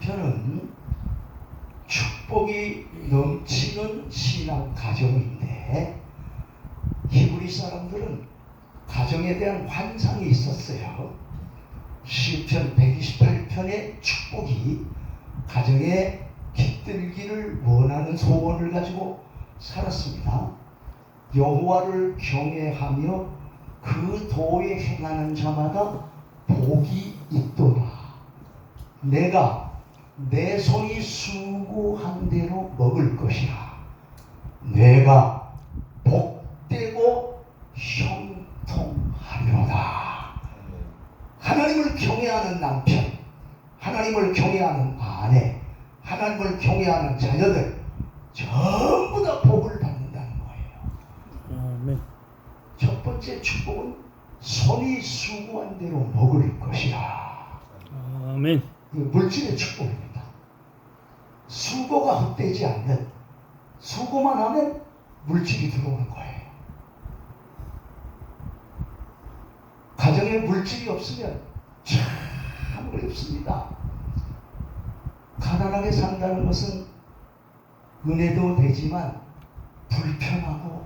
저는 축복이 넘치는 신앙 가정인데 히브리 사람들은 가정에 대한 환상이 있었어요. 시편 128편의 축복이 가정에 깃들기를 원하는 소원을 가지고 살았습니다. 여호와를 경외하며 그 도에 행하는 자마다 복이 있도다. 내가 내 손이 수고한 대로 먹을 것이라. 내가 복되고 형통하리로다. 하나님을 경외하는 남편, 하나님을 경외하는 아내, 하나님을 경외하는 자녀들 전부 다 복을 받는다는 거예요. 아멘. 첫 번째 축복은 손이 수고한 대로 먹을 것이라. 아멘. 물질의 축복입니다. 수고가 헛되지 않는, 수고만 하면 물질이 들어오는 거예요. 가정에 물질이 없으면 참 어렵습니다. 가난하게 산다는 것은 은혜도 되지만 불편하고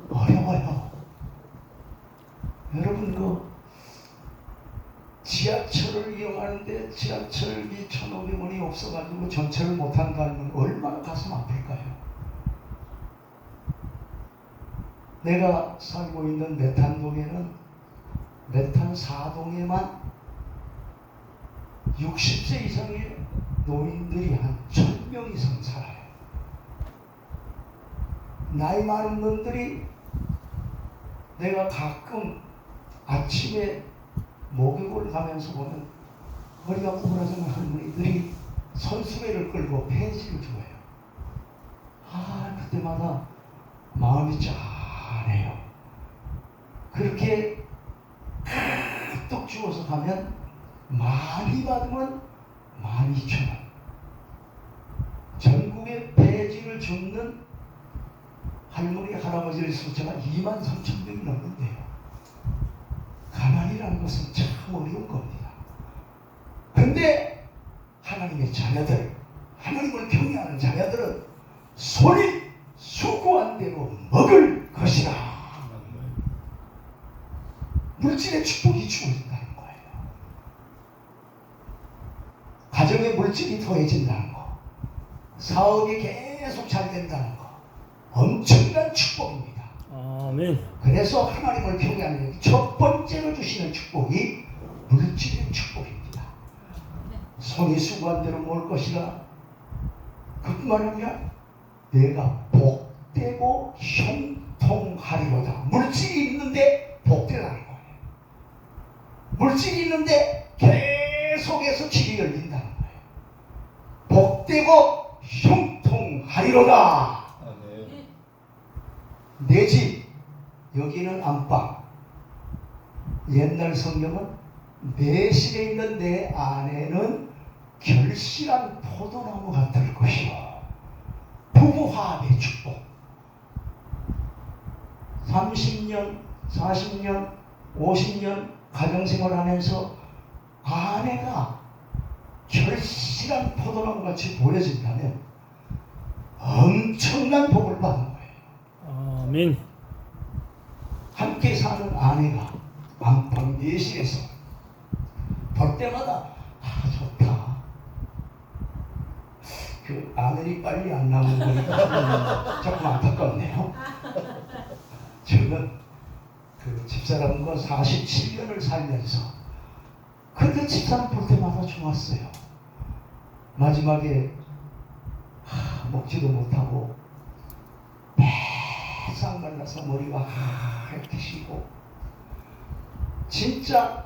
어려워요. 여러분 지하철을 이용하는데 지하철비 1,500원이 없어가지고 전철을 못한다는 건 얼마나 가슴 아플까요? 내가 살고 있는 메탄동에는 메탄 4동에만 60세 이상의 노인들이 한 1,000명 이상 살아요. 나이 많은 분들이 내가 가끔 아침에 목욕을 가면서 보면 머리가 구부러진 할머니들이 손수레를 끌고 폐지를 주어요. 그때마다 마음이 짠해요. 그렇게 뚝 주워서 가면 많이 받으면 12,000원. 전국에 폐지를 줍는 할머니, 할아버지의 숫자가 23,000명이 넘는데요. 가난이라는 것은 참 어려운 겁니다. 그런데 하나님의 자녀들, 하나님을 경외하는 자녀들은 손이 수고한 대로 먹을 것이라. 물질의 축복이 주어진다는 거예요. 가정에 물질이 더해진다는 거, 사업이 계속 잘 된다는 거, 엄청난 축복입니다. 아멘. 그래서 하나님을 경외하는 첫 번째로 주시는 축복이 물질의 축복입니다. 손이 수고한 대로 먹을 것이라. 그뿐만 아니라 내가 복되고 형통하리로다. 물질이 있는데 복되라는 거예요. 물질이 있는데 계속해서 길이 열린다는 거예요. 복되고 형통하리로다. 내 집, 여기는 안방. 옛날 성경은 내실에 있는 내 안에는 결실한 포도나무가 될 것이요. 부부화합의 축복. 30년, 40년, 50년 가정생활하면서 아내가 결실한 포도나무 같이 보여진다면 엄청난 복을 받는 거예요. 아멘. 함께 사는 아내가 안방 내실에서 볼 때마다 좋다. 그 아들이 빨리 안 나오는 거니까 조금 안타깝네요. 저는 그 집사람과 47년을 살면서 그렇게 집사람 볼 때마다 좋았어요. 마지막에 먹지도 못하고 싹 말라서 머리가 이렇게 쉬고 진짜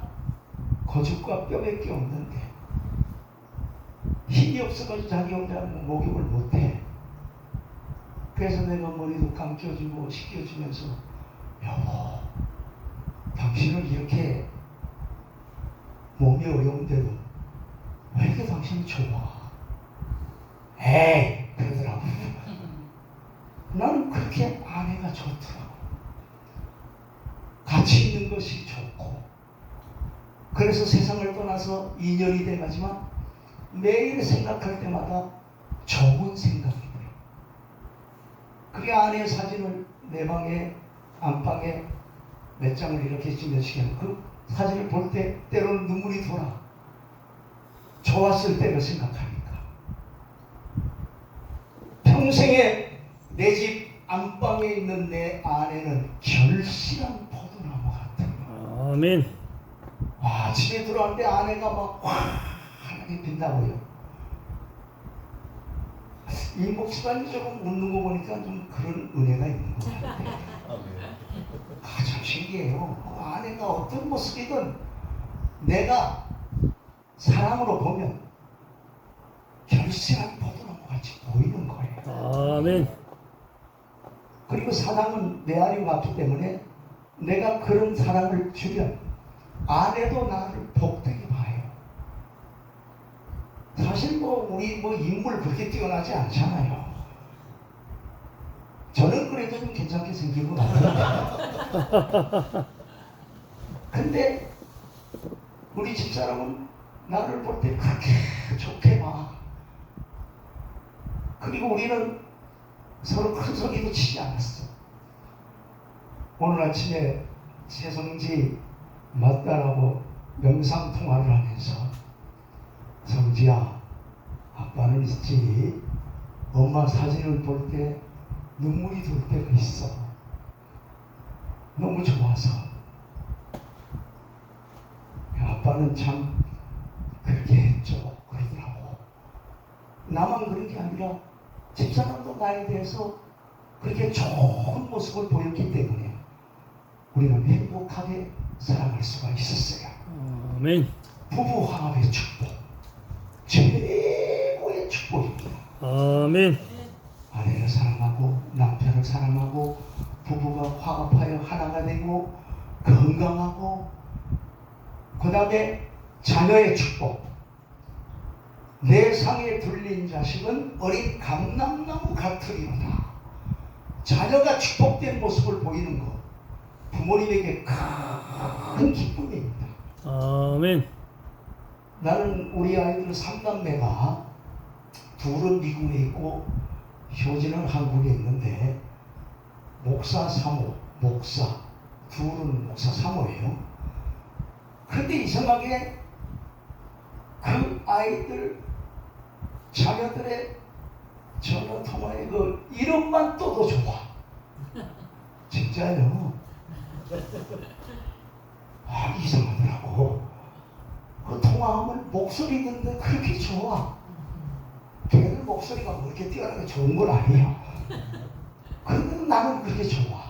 거죽과 뼈밖에 없는데 힘이 없어가지고 자기 혼자 목욕을 못해. 그래서 내가 머리도 감겨주고 씻겨주면서 여보, 당신은 이렇게 몸이 어려운데도 왜 이렇게 당신이 좋아? 에이, 그러더라고. 나는 그렇게 아내가 좋더라고. 같이 있는 것이 좋고. 그래서 세상을 떠나서 2년이 돼가지만 매일 생각할 때마다 좋은 생각이 돼요. 그게 아내 사진을 내 방에 안방에 몇 장을 이렇게 찍어주시면 그 사진을 볼 때 때로는 눈물이 돌아. 좋았을 때를 생각하니까. 평생에 내 집 안방에 있는 내 아내는 결실한 포도나무 같아요. 아멘. 와, 집에 들어왔는데 아내가 막 환하게 빛나고요. 이 목사님 조금 웃는 거 보니까 좀 그런 은혜가 있는 것 같아요. 참 신기해요. 아내가 어떤 모습이든 내가 사랑으로 보면 결실한 포도나무 같이 보이는 거예요. 아멘. 그리고 사랑은 메아리 같기 때문에 내가 그런 사랑을 주면 아내도 나를 복되게 봐요. 사실 우리 인물 그렇게 뛰어나지 않잖아요. 저는 그래도 좀 괜찮게 생긴 것 같아요. 근데 우리 집사람은 나를 볼 때 그렇게 좋게 봐. 그리고 우리는 서로 큰 소리도 치지 않았어. 오늘 아침에 최성지 맞다라고 영상통화를 하면서 성지야, 아빠는 있지. 엄마 사진을 볼 때 눈물이 돌 때가 있어. 너무 좋아서. 아빠는 참 그렇게 했죠. 그러더라고. 나만 그런 게 아니라 집사람도 나에 대해서 그렇게 좋은 모습을 보였기 때문에 우리는 행복하게 살아갈 수가 있었어요. 아멘. 부부 화합의 축복, 최고의 축복입니다. 아멘. 아내를 사랑하고 남편을 사랑하고 부부가 화합하여 하나가 되고 건강하고, 그 다음에 자녀의 축복. 내 상에 둘린 자식은 어린 감람나무 같으리로다. 자녀가 축복된 모습을 보이는 것, 부모님에게 큰 기쁨입니다. 아멘. 나는 우리 아이들 3남매가 둘은 미국에 있고 효진은 한국에 있는데 목사 사모, 둘은 목사 사모예요. 그런데 이상하게 그 아이들 자녀들의 전화 통화의 그 이름만 떠도 좋아. 진짜요. 이상하더라고. 그 통화하면 목소리 듣는데 그렇게 좋아. 걔들 목소리가 뭐 이렇게 뛰어나게 좋은 건 아니야. 그런데 나는 그렇게 좋아.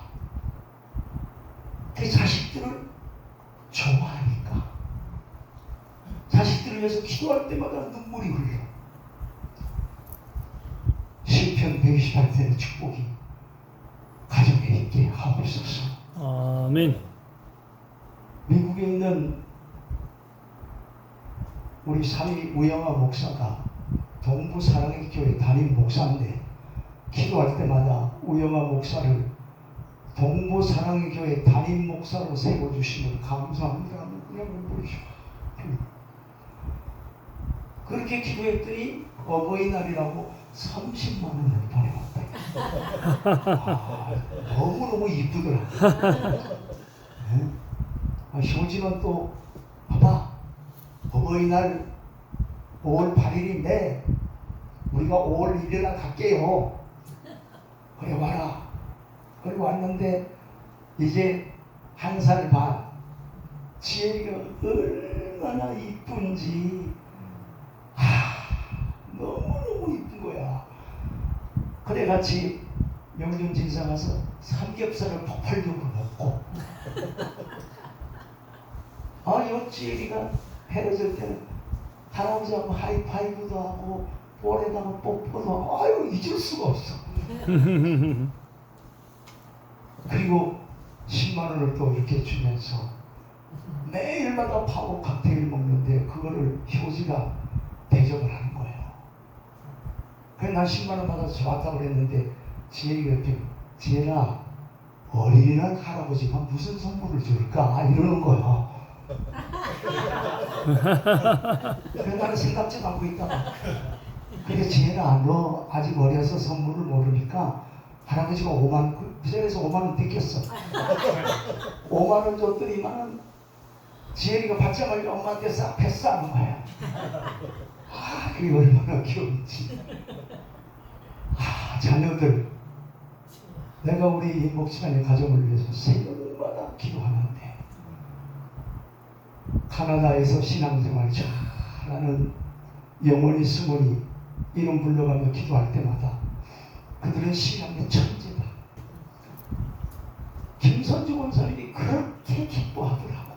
그 자식들을 좋아하니까. 자식들을 위해서 기도할 때마다 눈물이 흘러. 시편 128편의 축복이 가정에 있게 하옵소서. 아멘. 미국에 있는 우리 사위 우영아 목사가 동부 사랑의 교회 담임 목사인데, 기도할 때마다 우영아 목사를 동부 사랑의 교회 담임 목사로 세워주시면 감사합니다. 그냥 모르죠. 그렇게 기도했더니 어버이날이라고 30만 원을 보내왔다. 너무너무 이쁘더라. 효진은 또 봐봐, 어버이날 5월 8일인데 우리가 5월 1일날 갈게요. 그래 와라. 그래 왔는데 이제 1살 반. 지혜가 얼마나 이쁜지 너무너무 이쁜 거야. 그래 같이 명륜 진사 가서 삼겹살을 폭발적으로 먹고 요 지혜리가 헤어질 때는 할아버지하고 하이파이브도 하고 볼에다가 뽀뽀도 하고 잊을 수가 없어. 그리고 10만 원을 또 이렇게 주면서 매일마다 파고 칵테일 먹는데 그거를 효지가 대접을 하는 거예요. 그래서 난 10만 원 받아서 좋았다고 그랬는데 지혜가 옆에 지혜라, 어린이날 할아버지가 무슨 선물을 줄까? 이러는 거야. 그래 나는 생각 좀 하고 있다가 그래 지혜라 너 아직 어려서 선물을 모르니까 할아버지가 5만 그 자리에서 5만 원 뜯겼어. 5만 원 줬더니만은 지혜리가 받자마자 엄마한테 싹 패스하는 거야. 아 그게 얼마나 귀여운지. 아 자녀들 내가 우리 목사님 가정을 위해서 새벽마다 기도하는데 카나다에서 신앙생활 잘하는 영원히 승원이 이름 불러가며 기도할 때마다 그들은 신앙의 천재다. 김선주 원사님이 그렇게 기뻐하더라고.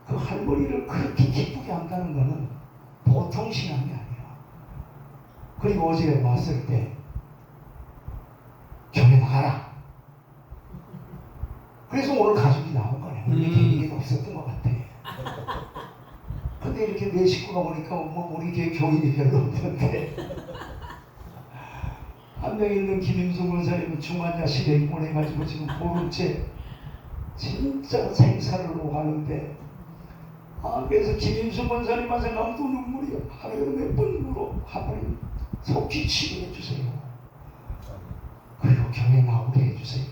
그 할머니를 그렇게 기쁘게 한다는 것은 보통 신앙이 아니야. 그리고 어제 왔을 때 교회 나가라. 그래서 오늘 가족이 나온 거네. 원래 계획이 없었던 것 같아. 근데 이렇게 내 식구가 오니까 뭐 우리 교회 교인이 별로 없는데 한 명 있는 김임수 원사님은 중환자실에 입원해가지고 지금 보름째 진짜 생사를 오가는데 그래서 김임수 원사님만 생각하면 또 눈물이 하루에 몇 번 울어. 하나님 속히 치료해 주세요. 그리고 교회 나오게 해주세요.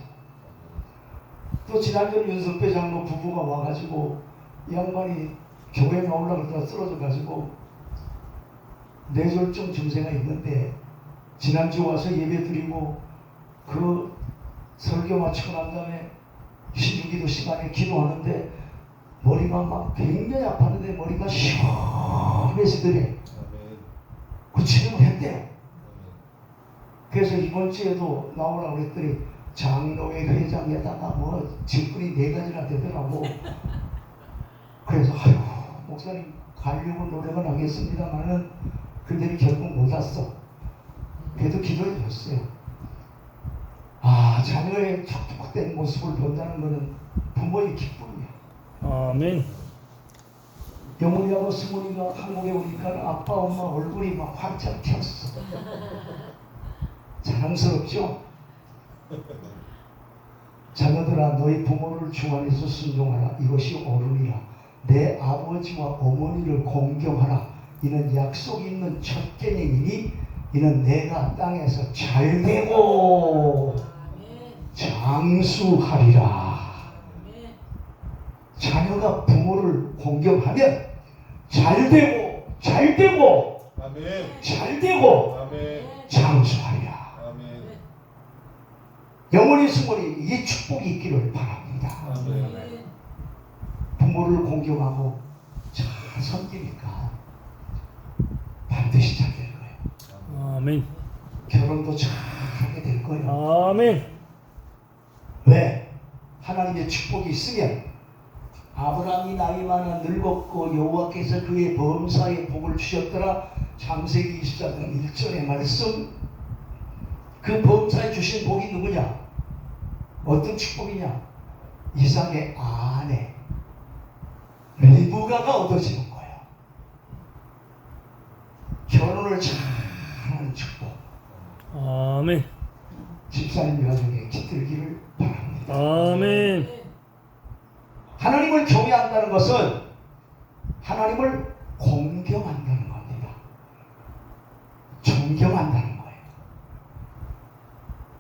또 지난주에 윤석배 장로 부부가 와가지고 이 양반이 교회 나오려고 그러다가 쓰러져가지고 뇌졸중 증세가 있는데 지난주 와서 예배 드리고 그 설교 마치고 난 다음에 신주기도 시간에 기도하는데 머리가 막 굉장히 아팠는데 머리가 시원해지더래. 그 치료를 했대요. 그래서 이번 주에도 나오라고 그랬더니 장로회 회장에다가 뭐 직분이 4가지나 되더라고. 그래서 아유 목사님 가려고 노력은 하겠습니다만은 그들이 결국 못 왔어. 그래도 기도해 줬어요. 자녀의 촉촉된 모습을 본다는 것은 부모의 기쁨이야. 아멘. 영훈이하고 승훈이가 한국에 오니까 아빠 엄마 얼굴이 막 활짝 폈어. 자랑스럽죠? 자녀들아 너희 부모를 주 안에서 순종하라. 이것이 옳으니라. 내 아버지와 어머니를 공경하라. 이는 약속 있는 첫 계명이니 이는 내가 땅에서 잘되고 장수하리라. 자녀가 부모를 공경하면 잘되고 잘되고 아멘. 잘되고 아멘. 장수하리라. 아멘. 영원히 승원이 이 축복이 있기를 바랍니다. 아멘. 부모를 공경하고 잘 섬기니까 반드시 잘 될 거예요. 아멘. 결혼도 잘 하게 될 거예요. 아멘. 왜? 하나님의 축복이 있으면 아브라함이 나이 많아 늙었고 여호와께서 그의 범사에 복을 주셨더라. 창세기 24장 1절의 말씀. 그 범사에 주신 복이 누구냐? 어떤 축복이냐? 이삭의 아내 리브가가 얻어지는 거예요. 결혼을 잘하는 축복. 아멘. 집사님 가정에 깃들기를 바랍니다. 아멘. 하나님을 경외한다는 것은 하나님을 공경한다는 겁니다. 존경한다는 거예요.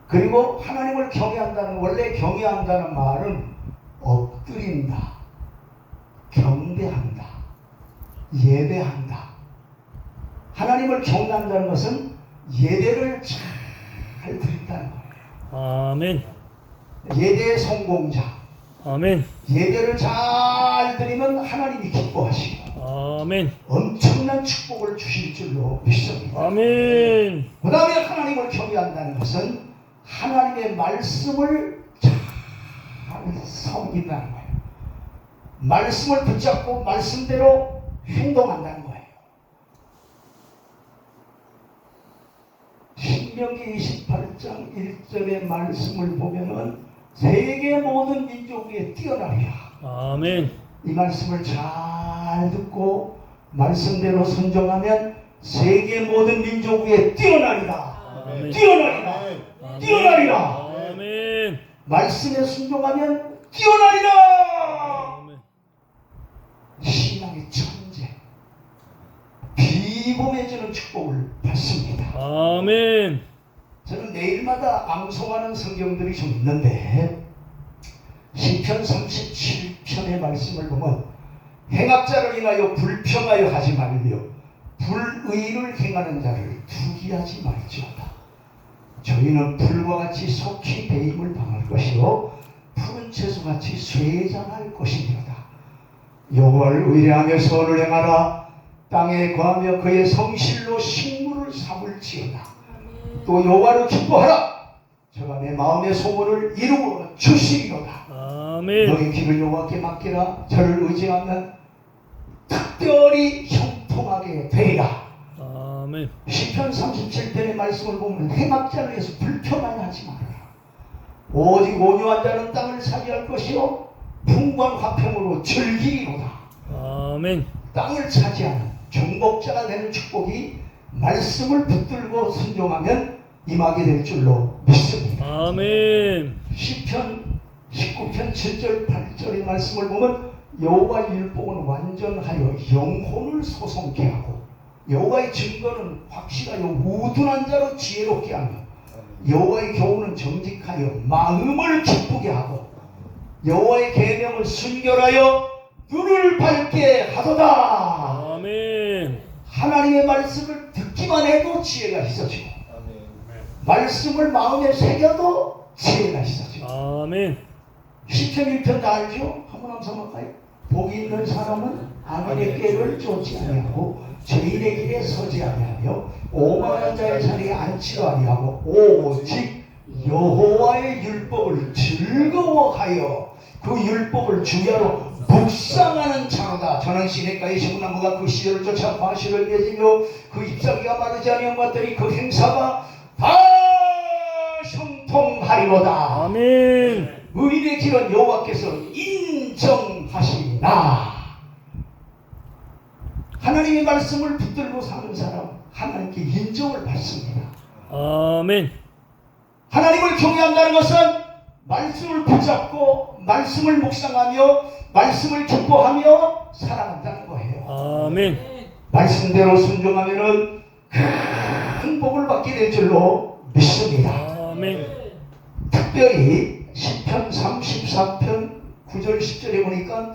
그리고 하나님을 경외한다는, 원래 경외한다는 말은 엎드린다, 경배한다, 예배한다. 하나님을 경외한다는 것은 예배를 잘 드린다는 거예요. 아멘. 예배의 성공자. 아멘. 예배를 잘 드리면 하나님이 기뻐하시고 아멘. 엄청난 축복을 주실 줄로 믿습니다. 아멘. 그 다음에 하나님을 경외한다는 것은 하나님의 말씀을 잘 섬긴다는 거예요. 말씀을 붙잡고 말씀대로 행동한다는 거예요. 신명기 28장 1절의 말씀을 보면은 세계 모든 민족 위에 뛰어나리라. 아멘. 이 말씀을 잘 듣고 말씀대로 순종하면 세계 모든 민족 위에 뛰어나리라. 아멘. 뛰어나리라. 아멘. 뛰어나리라. 아멘. 말씀에 순종하면 뛰어나리라. 아멘. 시범해주는 축복을 받습니다. 아멘. 저는 매일마다 앙송하는 성경들이 좀 있는데 시편 37편의 말씀을 보면 행악자를 인하여 불평하여 하지 말며 불의를 행하는 자를 투기하지 말지어다. 저희는 불과 같이 속히 배임을 당할 것이요 푸른 채소같이 쇠잔할 것이니로다. 여호와를 의뢰하며 선을 행하라. 땅에 거하며 그의 성실로 식물을 삼을지어다. 또 여호와를 기뻐하라. 저가 내 마음의 소원을 이루어 주시리로다. 아멘. 너희 길을 여호와께 맡기라. 저를 의지하면 특별히 형통하게 되리라. 아멘. 시편 37편의 말씀을 보면 행악자를 위해서 불평하여 하지 말아라. 오직 온유한 자는 땅을 차지할 것이요 풍부한 화평으로 즐기리로다. 아멘. 땅을 차지하는 정복자가 되는 축복이 말씀을 붙들고 순종하면 임하게 될 줄로 믿습니다. 아멘. 시편 19편 7절 8절의 말씀을 보면 여호와의 율법은 완전하여 영혼을 소송케 하고 여호와의 증거는 확실하여 우둔한 자로 지혜롭게 하며 여호와의 교훈은 정직하여 마음을 기쁘게 하고 여호와의 계명을 순결하여 눈을 밝게 하도다. 아멘. 하나님의 말씀을 듣기만 해도 지혜가 있어지고 말씀을 마음에 새겨도 지혜가 있어지고. 아멘. 시편 1편 다 알죠? 한번 암송할까요? 복이 있는 사람은 악인의 꾀를 쫓지 아니하고 죄인의 길에 서지 아니하며 오만한 자의 자리에 앉지도 아니하고 오직 여호와의 율법을 즐거워하여 그 율법을 주야로 묵상하는 자로다. 저는 시냇가의 시무나무가 그 시절을 쫓아 과실을 맺으며 그 잎사귀가 마르지 아니한 것들이 그 행사가 다 형통하리로다. 아멘. 의인의 길은 여호와께서 인정하시나. 하나님의 말씀을 붙들고 사는 사람 하나님께 인정을 받습니다. 아멘. 하나님을 경외한다는 것은 말씀을 붙잡고 말씀을 묵상하며 말씀을 기뻐하며 살아간다는 거예요. 아멘. 말씀대로 순종하면은 큰 복을 받게 될 줄로 믿습니다. 아멘. 특별히 시편 34편 9절 10절에 보니까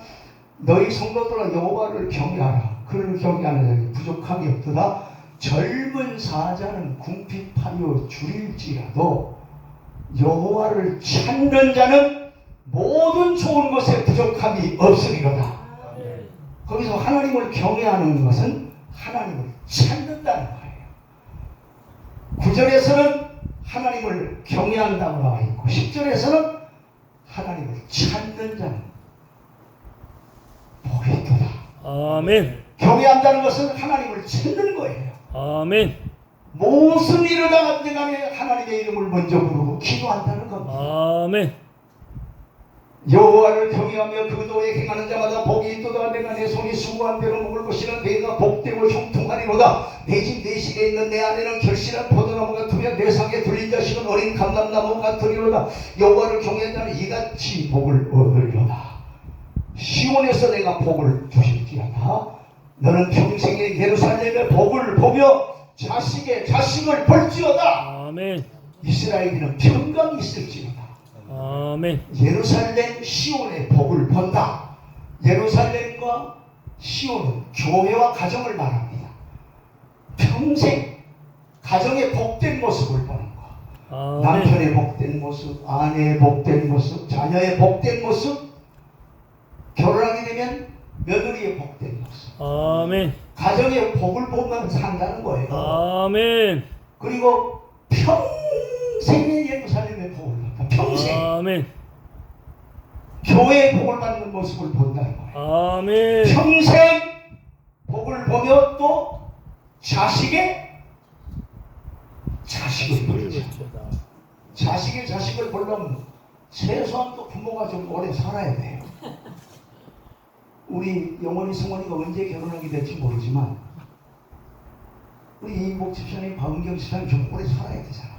너희 성도들아 여호와를 경외하라. 그를 경외하는 자에게 부족함이 없도다. 젊은 사자는 궁핍하여 줄일지라도 여호와를 찾는 자는 모든 좋은 것에 부족함이 없으리로다. 거기서 하나님을 경외하는 것은 하나님을 찾는다는 거예요. 9절에서는 하나님을 경외한다고 나와 있고 10절에서는 하나님을 찾는 자는 복이 있도다. 아멘. 경외한다는 것은 하나님을 찾는 거예요. 아멘. 무슨 일을 당하든 간에 하나님의 이름을 먼저 부르고 기도한다는 겁니다. 아멘. 여호와를 경외하며 그 도에 행하는 자마다 복이 있도다. 내가 내 손이 수고한 대로 먹을 것이는 내가 복되고 형통하리로다. 내 집 내 식에 있는 내 아내는 결실한 포도나무 같으며 내 상에 들린 자식은 어린 감람나무 같으리로다. 여호와를 경외한 자는 이같이 복을 얻으리로다. 시온에서 내가 복을 주실지어다. 너는 평생에 예루살렘의 복을 보며 자식의 자식을 볼지어다. 아멘. 이스라엘에는 평강이 있을지어다. 아멘. 예루살렘 시온의 복을 본다. 예루살렘과 시온은 교회와 가정을 말합니다. 평생 가정의 복된 모습을 보는 거. 아멘. 남편의 복된 모습, 아내의 복된 모습, 자녀의 복된 모습, 결혼하게 되면 며느리의 복된 모습. 아멘. 가정의 복을 보면 산다는 거예요. 아멘. 그리고 평생의 예루살렘의 복을 본다. 평생. 아멘. 교회의 복을 받는 모습을 본다는 거예요. 아멘. 평생 복을 보며 또 자식을 보죠. 자식의 자식을 보려면 최소한 또 부모가 좀 오래 살아야 돼요. 우리 영원히 성원이가 언제 결혼하게 될지 모르지만 우리 이인복 집사님, 박은경 집사님 좀 오래 살아야 되잖아.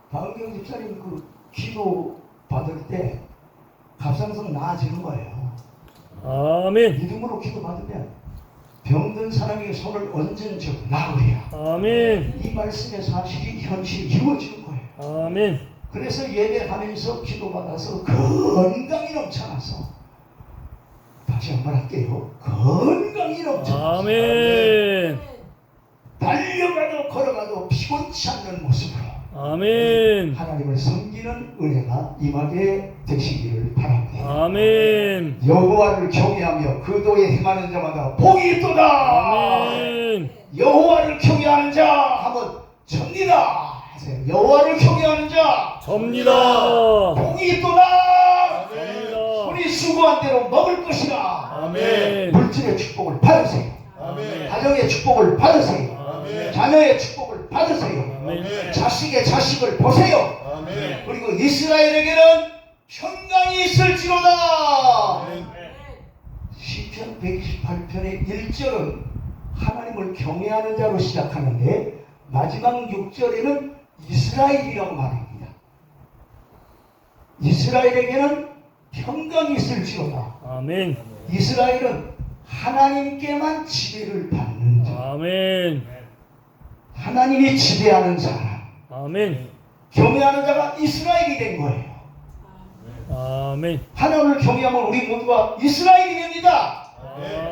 박은경 집사님 그 기도 받을 때 갑상선 나아지는 거예요. 아멘. 믿음으로 기도 받으면 병든 사람에게 손을 얹은 적 나으리라. 아멘. 이 말씀의 사실이 현실이 이루어지는 거예요. 아멘. 그래서 예배하면서 기도받아서 건강이 넘쳐나서, 다시 한번 할게요. 건강이 넘쳐나서 아멘. 달려가도 걸어가도 피곤치 않는 모습으로 아멘. 하나님을 섬기는 은혜가 임하게 되시기를 바랍니다. 아멘. 여호와를 경외하며 그 도에 행하는 자마다 복이 있도다. 아멘. 여호와를 경외하는 자 하면 접니다 하세요. 여호와를 경외하는 자 접니다. 복이 있도다. 접니다. 우리 수고한 대로 먹을 것이라. 아멘. 물질의 축복을 받으세요. 아멘. 가정의 축복을 받으세요. 아멘. 자녀의 축복을 받으세요. 아멘. 자식의 자식을 보세요. 아멘. 그리고 이스라엘에게는 평강이 있을지로다. 아멘. 시편 128편의 1절은 하나님을 경외하는 자로 시작하는데 마지막 6절에는 이스라엘이라고 말합니다. 이스라엘에게는 평강이 있을지로다. 아멘. 이스라엘은 하나님께만 지배를 받는 자, 아멘. 하나님이 지배하는 사람, 아멘. 경외하는 자가 이스라엘이 된 거예요. 아멘. 하나님을 경외하면 우리 모두가 이스라엘이 됩니다.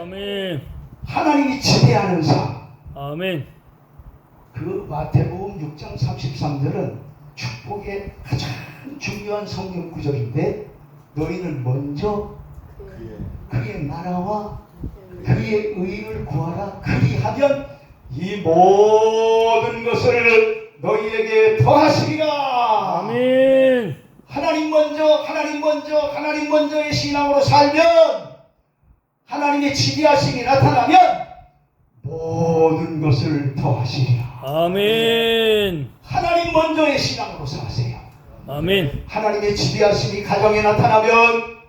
아멘. 하나님이 지배하는 삶. 아멘. 그 마태복음 6장 33절은 축복의 가장 중요한 성경 구절인데, 너희는 먼저 그의 나라와 그의 의를 구하라. 그리하면 이 모든 것을 너희에게 더하시리라. 아멘. 하나님 먼저의 신앙으로 살면, 하나님의 지배하심이 나타나면 모든 것을 더하시리라. 아멘. 하나님 먼저의 신앙으로 사세요. 아멘. 하나님의 지배하심이 가정에 나타나면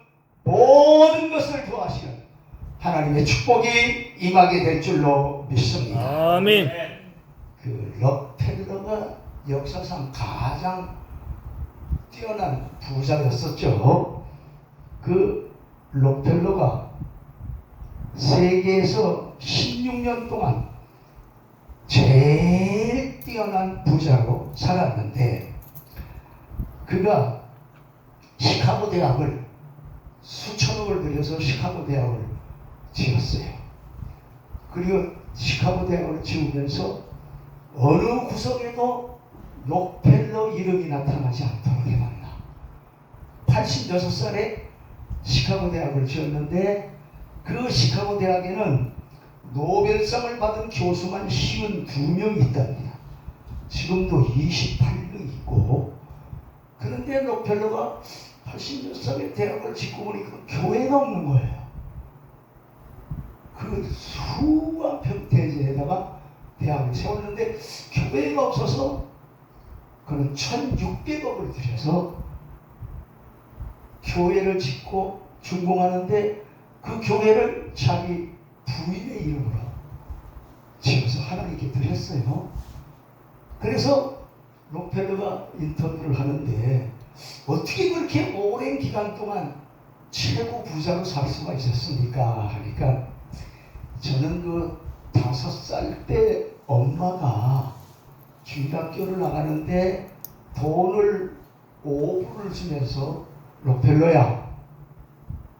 모든 것을 더하시는 하나님의 축복이 임하게 될 줄로 믿습니다. 아멘. 그 럭펠러가 역사상 가장 뛰어난 부자였었죠. 그 럭펠러가 세계에서 16년 동안 제일 뛰어난 부자로 살았는데, 그가 시카고 대학을 수천억을 들여서 시카고 대학을 지었어요. 그리고 시카고 대학을 지으면서 어느 구석에도 록펠러 이름이 나타나지 않도록 해놨나. 86살에 시카고 대학을 지었는데, 그 시카고 대학에는 노벨상을 받은 교수만 52명이 있답니다. 지금도 28명 있고. 그런데 록펠러가 86살에 대학을 짓고 보니까 교회가 없는 거예요. 그 수만 평대지에다가 대학을 세웠는데 교회가 없어서 그는 1600억을 들여서 교회를 짓고 준공하는데, 그 교회를 자기 부인의 이름으로 지어서 하나님께 드렸어요. 그래서 록펠러가 인터뷰를 하는데, 어떻게 그렇게 오랜 기간 동안 최고 부자로 살 수가 있었습니까? 하니까, 저는 그 5살 때 엄마가 중학교를 나가는데 돈을 5불을 주면서, 록펠러야,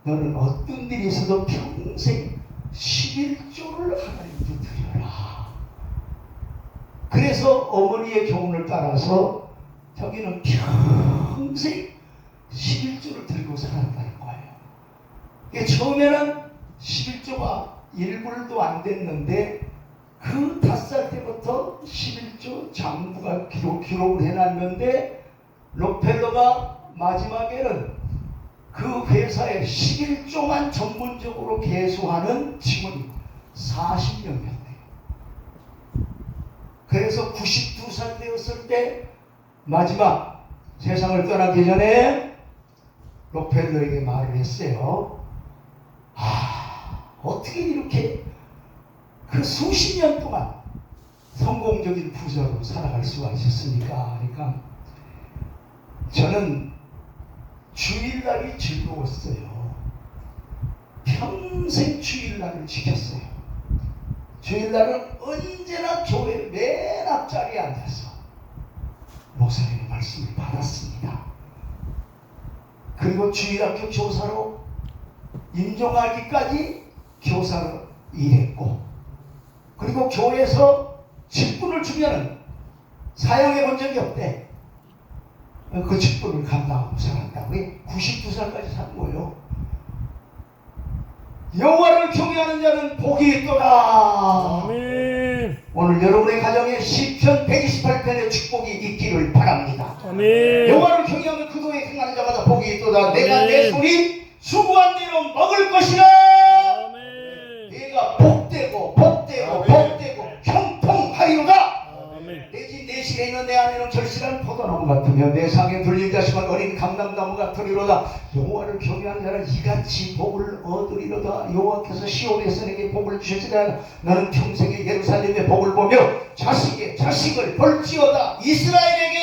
너는 어떤 일이 있어도 평생 11조를 하나님께 드려라. 그래서 어머니의 교훈을 따라서 자기는 평생 11조를 들고 살았다는 거예요. 처음에는 11조가 1불도 안 됐는데, 그 5살 때부터 11조 장부가 기록을 해놨는데, 록펠러가 마지막에는 그 회사에 11조만 전문적으로 계수하는 직원이 40명이었대요. 그래서 92살 되었을 때 마지막 세상을 떠나기 전에 록펠러에게 말을 했어요. 어떻게 이렇게 그 수십 년 동안 성공적인 부자로 살아갈 수가 있었습니까? 그러니까 저는 주일날이 즐거웠어요. 평생 주일날을 지켰어요. 주일날은 언제나 교회 맨 앞자리에 앉아서 목사님의 말씀을 받았습니다. 그리고 주일학교 교사로 임종하기까지 교사로 일했고, 그리고 교회에서 직분을 주면은 사용해 본 적이 없대. 그 직분을 감당하고 살았다고. 92살까지 산 거예요. 여호와를 경외하는 자는 복이 있도다. 아멘. 오늘 여러분의 가정에 시편 128편의 축복이 있기를 바랍니다. 아멘. 여호와를 경외하면 그도에 행하는 자마다 복이 있도다. 내가 아멘. 내 손이 수고한 대로 먹을 것이라. 아멘. 내가 복되고 복되고 아멘. 복되고 형통하리로다. 아멘. 내 집 내 실에 있는 내 안에는 결실한 포도나무 같으며 내 상에 들린 자식은 어린 감람나무 같으리로다. 여호와를 경외하는 자는 이같이 복을 얻으리로다. 여호와께서 시온에서 내게 복을 주시리라. 나는 평생에 예루살렘의 복을 보며 자식의 자식을 볼지어다. 이스라엘에게